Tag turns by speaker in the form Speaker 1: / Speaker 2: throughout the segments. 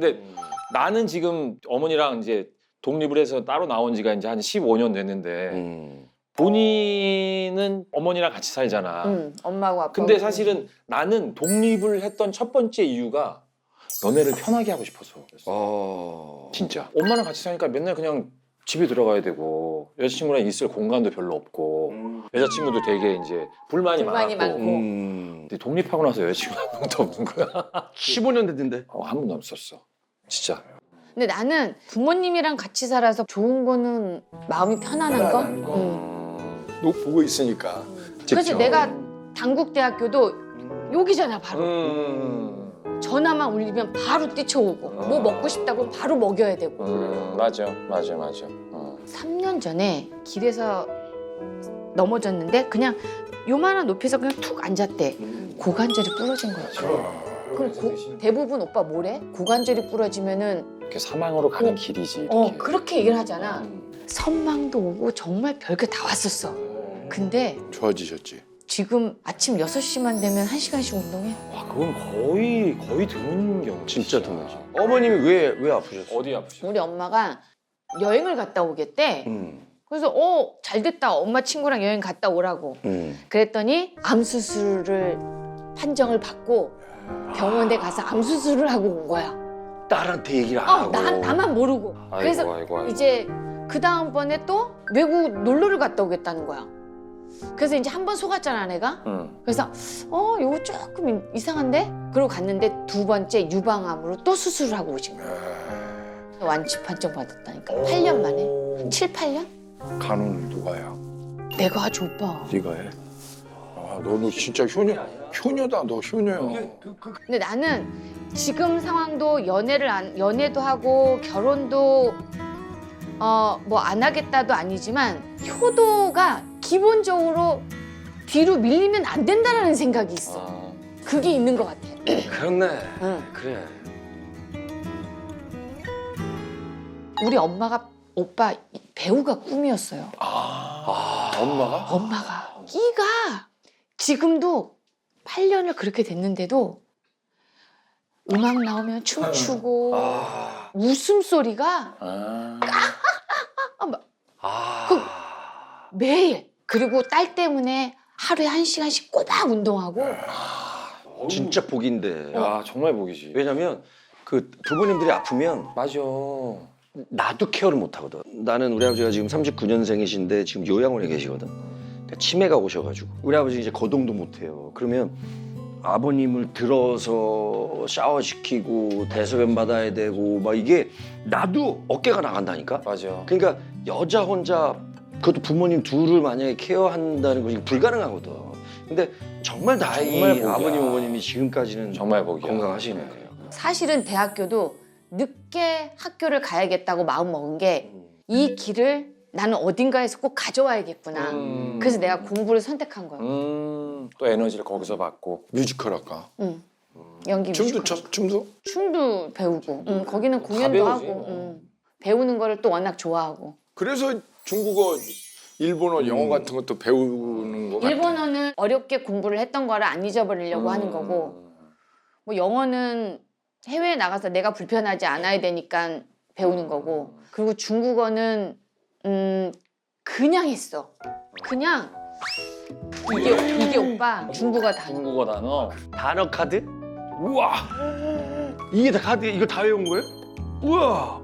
Speaker 1: 근데 나는 지금 어머니랑 이제 독립을 해서 따로 나온 지가 이제 한 15년 됐는데 본인은 어머니랑 같이 살잖아.
Speaker 2: 엄마하고 아빠.
Speaker 1: 근데 사실은 나는 독립을 했던 첫 번째 이유가 연애를 편하게 하고 싶어서. 진짜. 엄마랑 같이 사니까 맨날 그냥 집에 들어가야 되고 여자친구랑 있을 공간도 별로 없고 여자친구도 되게 이제 불만이
Speaker 2: 불만이
Speaker 1: 많고.
Speaker 2: 많고.
Speaker 1: 근데 독립하고 나서 여자친구가 한 명도 없는 거야.
Speaker 3: 15년 됐는데.
Speaker 1: 한 번도 없었어. 진짜.
Speaker 2: 근데 나는 부모님이랑 같이 살아서 좋은 거는 마음이 편안한 거.
Speaker 4: 너 보고 있으니까.
Speaker 2: 그래서 내가 당국대학교도 여기잖아 바로. 전화만 울리면 바로 뛰쳐오고 뭐 먹고 싶다고 바로 먹여야 되고.
Speaker 1: 맞아.
Speaker 2: 3년 전에 길에서 넘어졌는데 그냥 요만한 높이에서 그냥 툭 앉았대. 고관절이 부러진 거야. 그럼 대부분 오빠 뭐래? 고관절이 부러지면은
Speaker 1: 이렇게 사망으로 가는 길이지. 이렇게.
Speaker 2: 그렇게 얘기를 하잖아. 선망도 오고 정말 별게 다 왔었어. 근데
Speaker 4: 좋아지셨지.
Speaker 2: 지금 아침 6시만 되면 1시간씩 운동해.
Speaker 1: 와, 그건 거의 드문 경우.
Speaker 3: 진짜 드문지. 어머님이 왜 아프셨어?
Speaker 1: 어디 아프셔?
Speaker 2: 우리 엄마가 여행을 갔다 오겠대. 그래서 잘 됐다. 엄마 친구랑 여행 갔다 오라고. 그랬더니 암 수술을 판정을 받고 병원에 가서 암 수술을 하고 온 거야.
Speaker 3: 딸한테 얘기를 안 하고.
Speaker 2: 나만 모르고. 그래서
Speaker 1: 아이고.
Speaker 2: 이제 그 다음번에 또 외국 놀러를 갔다 오겠다는 거야. 그래서 이제 한 번 속았잖아 내가. 그래서 이거 조금 이상한데? 그러고 갔는데 두 번째 유방암으로 또 수술을 하고 오신 거야. 완치 판정 받았다니까. 8년 만에. 7, 8년?
Speaker 4: 간호는 누가 해요?
Speaker 2: 내가 하지 오빠.
Speaker 4: 네가 해? 아, 너는 진짜 효녀다. 너 효녀야.
Speaker 2: 근데 나는 지금 상황도 연애도 하고 결혼도 뭐 안 하겠다도 아니지만 효도가 기본적으로 뒤로 밀리면 안 된다는 생각이 있어. 그게 있는 것 같아.
Speaker 3: 그렇네.
Speaker 2: 응.
Speaker 3: 그래.
Speaker 2: 우리 엄마가 오빠 배우가 꿈이었어요.
Speaker 4: 엄마가?
Speaker 2: 엄마가 끼가 지금도 8년을 그렇게 됐는데도 음악 나오면 춤추고 웃음소리가 매일. 그리고 딸 때문에 하루에 1시간씩 꼬박 운동하고.
Speaker 3: 진짜 복인데.
Speaker 1: 야, 정말 복이지.
Speaker 3: 왜냐면 그 부모님들이 아프면
Speaker 1: 맞아.
Speaker 3: 나도 케어를 못 하거든. 나는 우리 아버지가 지금 39년생이신데 지금 요양원에 계시거든. 그러니까 치매가 오셔가지고 우리 아버지 이제 거동도 못 해요. 그러면 아버님을 들어서 샤워시키고 대소변 받아야 되고 막 이게 나도 어깨가 나간다니까.
Speaker 1: 맞아.
Speaker 3: 그러니까 여자 혼자 그것도 부모님 둘을 만약에 케어한다는 것이 불가능하거든. 근데 정말 다행히
Speaker 1: 정말 복이야.
Speaker 3: 아버님 어머님이 지금까지는
Speaker 1: 정말 복이야.
Speaker 3: 건강하시는 거예요.
Speaker 2: 사실은 대학교도 늦게 학교를 가야겠다고 마음먹은 게 이 길을 나는 어딘가에서 꼭 가져와야겠구나. 그래서 내가 공부를 선택한 거야.
Speaker 1: 또 에너지를 거기서 받고.
Speaker 4: 뮤지컬 할까?
Speaker 2: 응. 연기
Speaker 4: 춤도
Speaker 2: 뮤지컬.
Speaker 4: 춤도?
Speaker 2: 춤도 배우고. 거기는 공연도
Speaker 1: 배우지.
Speaker 2: 하고. 배우는 거를 또 워낙 좋아하고.
Speaker 4: 그래서 중국어, 일본어, 영어 같은 것도 배우는 거 같아.
Speaker 2: 일본어는 어렵게 공부를 했던 거를 안 잊어버리려고 하는 거고, 뭐 영어는 해외에 나가서 내가 불편하지 않아야 되니까 배우는 거고, 그리고 중국어는 그냥 했어. 그냥 이게 오빠 중국어 단어.
Speaker 1: 중국어 단어.
Speaker 3: 단어 카드? 우와! 이게 다 카드, 이거 다 외운 거예요? 우와!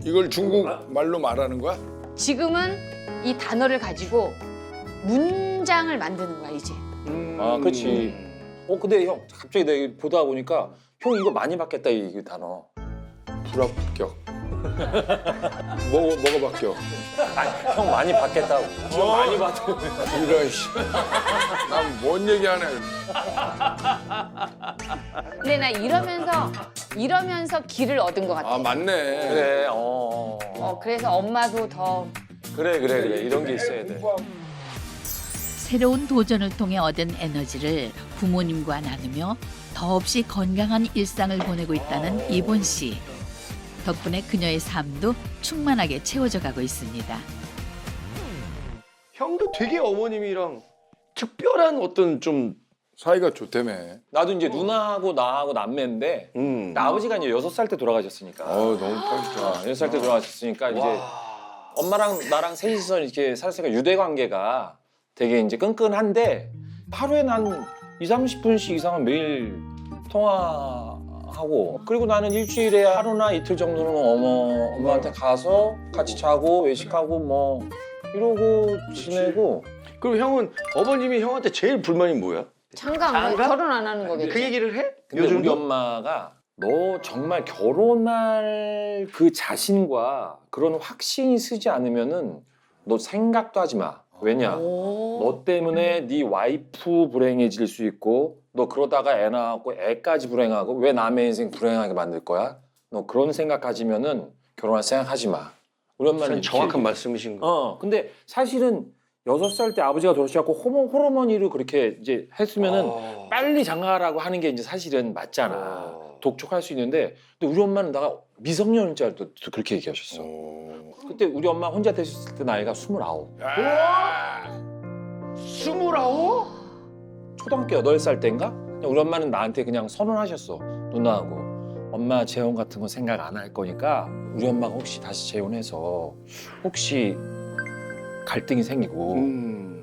Speaker 4: 이걸 중국 말로 말하는 거야?
Speaker 2: 지금은 이 단어를 가지고 문장을 만드는 거야 이제.
Speaker 1: 그렇지. 근데 형 갑자기 내가 보다 보니까 형 이거 많이 받겠다 이 단어.
Speaker 4: 불합격. 뭐가 바뀌어?
Speaker 1: 형 많이 받겠다고. 형 많이 받.
Speaker 4: 이런 씨. 난 뭔 얘기하네.
Speaker 2: 근데 나 이러면서 길을 얻은 것 같아.
Speaker 4: 아 맞네.
Speaker 1: 그래.
Speaker 2: 그래서 엄마도 더
Speaker 1: 그래. 이런 게 있어야 돼.
Speaker 5: 새로운 도전을 통해 얻은 에너지를 부모님과 나누며 더없이 건강한 일상을 보내고 있다는 이본 씨. 덕분에 그녀의 삶도 충만하게 채워져 가고 있습니다.
Speaker 3: 형도 되게 어머님이랑 특별한 어떤 좀
Speaker 4: 사이가 좋다며.
Speaker 1: 나도 이제 누나하고 나하고 남매인데 나 아버지가 이제 6살 때 돌아가셨으니까.
Speaker 4: 너무 빨리
Speaker 1: 6살 때 돌아가셨으니까 이제 엄마랑 나랑 셋이서 이렇게 살았으니까 유대 관계가 되게 이제 끈끈한데 하루에 한 20-30분씩 이상은 매일 통화하고 그리고 나는 일주일에 하루나 이틀 정도는 엄마한테 가서 같이 자고 외식하고 뭐 이러고 지내고.
Speaker 3: 그럼 형은 어머님이 형한테 제일 불만이 뭐야?
Speaker 2: 장가
Speaker 3: 장가?
Speaker 2: 결혼 안 하는 거겠지.
Speaker 3: 그 얘기를 해?
Speaker 1: 근데 우리
Speaker 3: 요즘도?
Speaker 1: 엄마가 너 정말 결혼할 그 자신과 그런 확신이 쓰지 않으면은 너 생각도 하지 마. 왜냐? 너 때문에 네 와이프 불행해질 수 있고 너 그러다가 애 낳고 애까지 불행하고 왜 남의 인생 불행하게 만들 거야? 너 그런 생각 가지면은 결혼할 생각하지 마. 우리 엄마는
Speaker 3: 정확한
Speaker 1: 이렇게
Speaker 3: 말씀이신 거.
Speaker 1: 근데 사실은 6살 때 아버지가 돌아가셔갖고 호르몬이로 그렇게 이제 했으면은 빨리 장가라고 하는 게 이제 사실은 맞잖아. 독촉할 수 있는데 근데 우리 엄마는 나가 미성년인 줄 알고 그렇게 얘기하셨어. 그때 우리 엄마 혼자 되셨을 때 나이가 29.
Speaker 3: 29?
Speaker 1: 초등학교 8살 때인가? 우리 엄마는 나한테 그냥 선언하셨어. 누나하고 엄마 재혼 같은 거 생각 안 할 거니까 우리 엄마가 혹시 다시 재혼해서 혹시 갈등이 생기고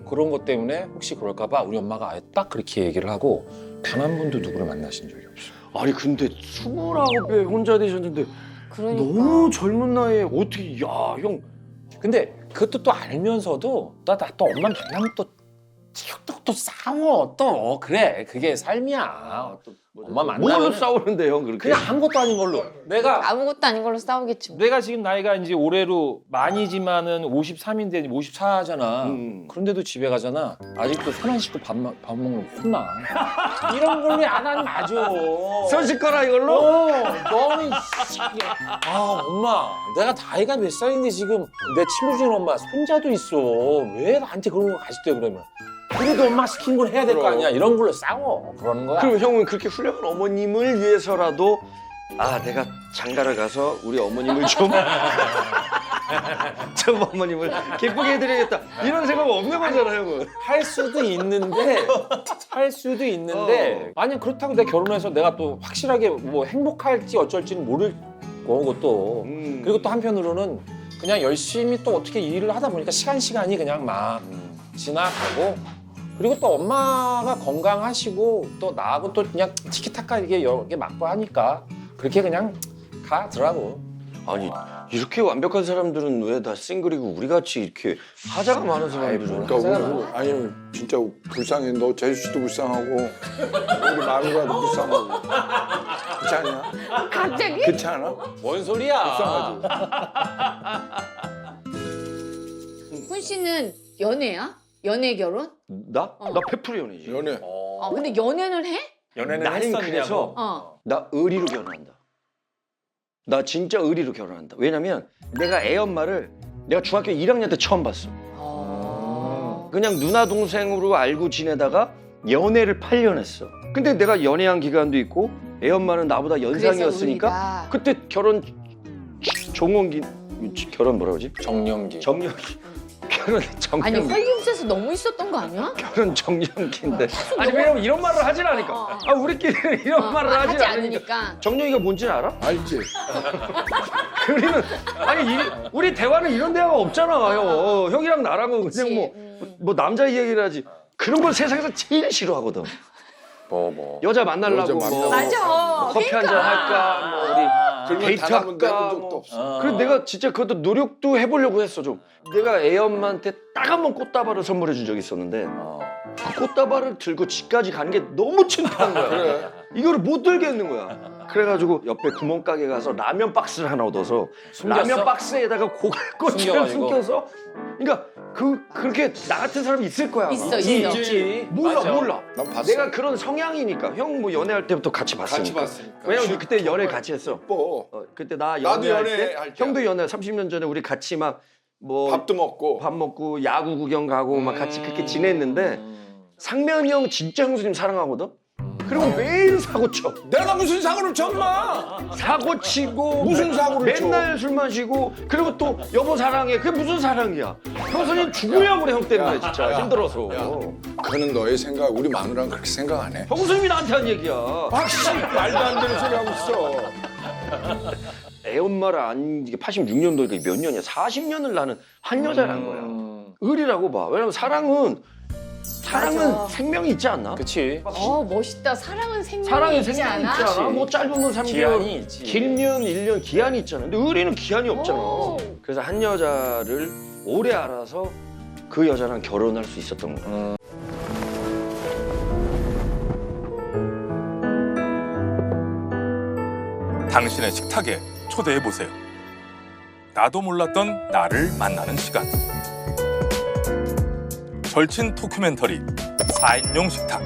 Speaker 1: 그런 것 때문에 혹시 그럴까 봐 우리 엄마가 아예 딱 그렇게 얘기를 하고 단 한 번도 누구를 만나신 적이 없어.
Speaker 3: 아니 근데 29에 혼자 되셨는데
Speaker 2: 그러니까.
Speaker 3: 너무 젊은 나이에 어떻게 야 형
Speaker 1: 근데 그것도 또 알면서도 또 엄마 만나면 또 싸워 또 그래 그게 삶이야. 엄마
Speaker 3: 뭘로
Speaker 1: 만나면
Speaker 3: 싸우는데 형 그렇게?
Speaker 1: 그냥 아무것도 아닌 걸로. 내가
Speaker 2: 아무것도 아닌 걸로 싸우겠지. 뭐.
Speaker 1: 내가 지금 나이가 이제 올해로 많이지만은 53인데 54잖아. 그런데도 집에 가잖아. 아직도 손 안 씻고 밥 먹는 거 혼나. 이런 걸로 안 하는 맞아.
Speaker 3: 손 씻거라 이걸로?
Speaker 1: 너는 엄마 내가 나이가 몇 살인데 지금 내 친구 중에 엄마 손자도 있어. 왜 나한테 그런 거 가식대 그러면. 그래도 엄마 시킨 걸 해야 될 거 아니야. 이런 걸로 싸워. 그러는 거야.
Speaker 3: 그럼 형은 그렇게 훌륭한 어머님을 위해서라도 내가 장가를 가서 우리 어머님을 좀 어머님을 기쁘게 해드려야겠다 이런 생각 없는 거잖아 형은.
Speaker 1: 할 수도 있는데 만약 그렇다고 내가 결혼해서 내가 또 확실하게 뭐 행복할지 어쩔지는 모를 거고 또 그리고 또 한편으로는 그냥 열심히 또 어떻게 일을 하다 보니까 시간이 그냥 막 지나가고 그리고 또 엄마가 건강하시고 또 나하고 또 그냥 티키타카 이게 여러 개 맞고 하니까 그렇게 그냥 가더라고.
Speaker 3: 아니 이렇게 완벽한 사람들은 왜 다 싱글이고 우리 같이 이렇게 하자가 많은 사람들은
Speaker 4: 그러니까 아니 진짜 불쌍해. 너 제주씨도 불쌍하고 우리 마누라도 불쌍하고. 그렇지 않냐?
Speaker 2: 갑자기?
Speaker 4: 그렇지 않아?
Speaker 1: 뭔 소리야?
Speaker 4: 불쌍하지.
Speaker 2: 훈 씨는 연애야? 연애 결혼?
Speaker 3: 나?
Speaker 2: 어.
Speaker 3: 나 100% 연애지.
Speaker 4: 연애.
Speaker 2: 근데 연애는 해?
Speaker 1: 연애는
Speaker 3: 나는
Speaker 1: 했었냐고?
Speaker 3: 그래서 나 의리로 결혼한다. 나 진짜 의리로 결혼한다. 왜냐면 내가 애 엄마를 내가 중학교 1학년 때 처음 봤어. 그냥 누나 동생으로 알고 지내다가 연애를 8년 했어. 근데 내가 연애한 기간도 있고 애 엄마는 나보다 연상이었으니까 그때 결혼 결혼 뭐라 그러지?
Speaker 1: 정년기.
Speaker 3: 결혼
Speaker 2: 아니
Speaker 3: 정년기.
Speaker 2: 헐리우드에서 너무 있었던 거 아니야?
Speaker 3: 결혼 정년기인데. 아니 왜냐면 이런 말을 하진 않으니까. 우리끼리는 이런 말을 하진
Speaker 2: 하지
Speaker 3: 않으니까.
Speaker 2: 않으니까.
Speaker 3: 정년이가 뭔지는 알아?
Speaker 4: 알지?
Speaker 3: 우리는 우리 대화는 이런 대화가 없잖아 형. 형이랑 나랑은 그냥 뭐 남자 이야기를 하지. 그런 걸 세상에서 제일 싫어하거든.
Speaker 1: 뭐.
Speaker 3: 여자 만나려고
Speaker 4: 여자
Speaker 3: 뭐
Speaker 2: 맞아.
Speaker 3: 커피
Speaker 2: 그러니까.
Speaker 3: 한잔 할까 뭐 우리
Speaker 4: 그런
Speaker 3: 데이트
Speaker 4: 단 한 번도
Speaker 3: 할까
Speaker 4: 해본 적도
Speaker 3: 뭐.
Speaker 4: 없어.
Speaker 3: 그래서 내가 진짜 그것도 노력도 해보려고 했어 좀. 내가 애 엄마한테 딱 한 번 꽃다발을 선물해 준 적이 있었는데 그 꽃다발을 들고 집까지 가는 게 너무 창피한 거야.
Speaker 4: 그래.
Speaker 3: 이거를 못 들겠는 거야. 그래가지고 옆에 구멍가게 가서 라면 박스를 하나 얻어서
Speaker 1: 숨겼어?
Speaker 3: 라면 박스에다가 고갈꽃을
Speaker 1: 숨겨가지고?
Speaker 3: 숨겨서 그러니까 그렇게 나 같은 사람이 있을 거야.
Speaker 2: 있어.
Speaker 1: 있지.
Speaker 3: 몰라
Speaker 1: 맞아.
Speaker 3: 몰라.
Speaker 4: 난 봤어.
Speaker 3: 내가 그런 성향이니까 형 뭐 연애할 때부터 같이 봤으니까.
Speaker 4: 같이 봤으니까.
Speaker 3: 왜냐면 우리 그때 연애 같이 했어.
Speaker 4: 뭐
Speaker 3: 그때 나
Speaker 4: 나도
Speaker 3: 연애할 때
Speaker 4: 연애할 때야.
Speaker 3: 형도 연애 30년 전에 우리 같이 막 뭐
Speaker 4: 밥도 먹고.
Speaker 3: 밥 먹고 야구 구경 가고 막 같이 그렇게 지냈는데 상면이 형 진짜 형수님 사랑하거든. 그리고 매일 사고 쳐.
Speaker 4: 내가 무슨 사고를 쳐, 마
Speaker 3: 사고 치고
Speaker 4: 무슨 사고를 쳐?
Speaker 3: 맨날 술 마시고 그리고 또 여보 사랑해. 그게 무슨 사랑이야? 형수님 죽으려고 그래 형 때문에 진짜 힘들어서.
Speaker 4: 그거는 너의 생각. 우리 마누라는 그렇게 생각 안 해.
Speaker 3: 형수님이 나한테 한 얘기야.
Speaker 4: 확실히 말도 안 되는 소리 하고 있어.
Speaker 3: 애 엄마를 안 이게 86년도니까 몇 년이야? 40년을 나는 한 여자란 거야. 의리라고 봐. 왜냐면 사랑은
Speaker 2: 맞아.
Speaker 3: 생명이 있지 않나?
Speaker 1: 그치.
Speaker 2: 멋있다. 사랑은 생명이
Speaker 3: 사랑은
Speaker 2: 있지
Speaker 3: 생명이
Speaker 2: 않아?
Speaker 3: 있지 않아? 뭐 짧으면 3개월,
Speaker 1: 기한이 있지.
Speaker 3: 길면 1년 기한이 있잖아. 근데 의리는 기한이 없잖아.
Speaker 2: 오.
Speaker 3: 그래서 한 여자를 오래 알아서 그 여자랑 결혼할 수 있었던 거야.
Speaker 6: 당신의 식탁에 초대해보세요. 나도 몰랐던 나를 만나는 시간. 절친 토큐멘터리 4인용 식탁.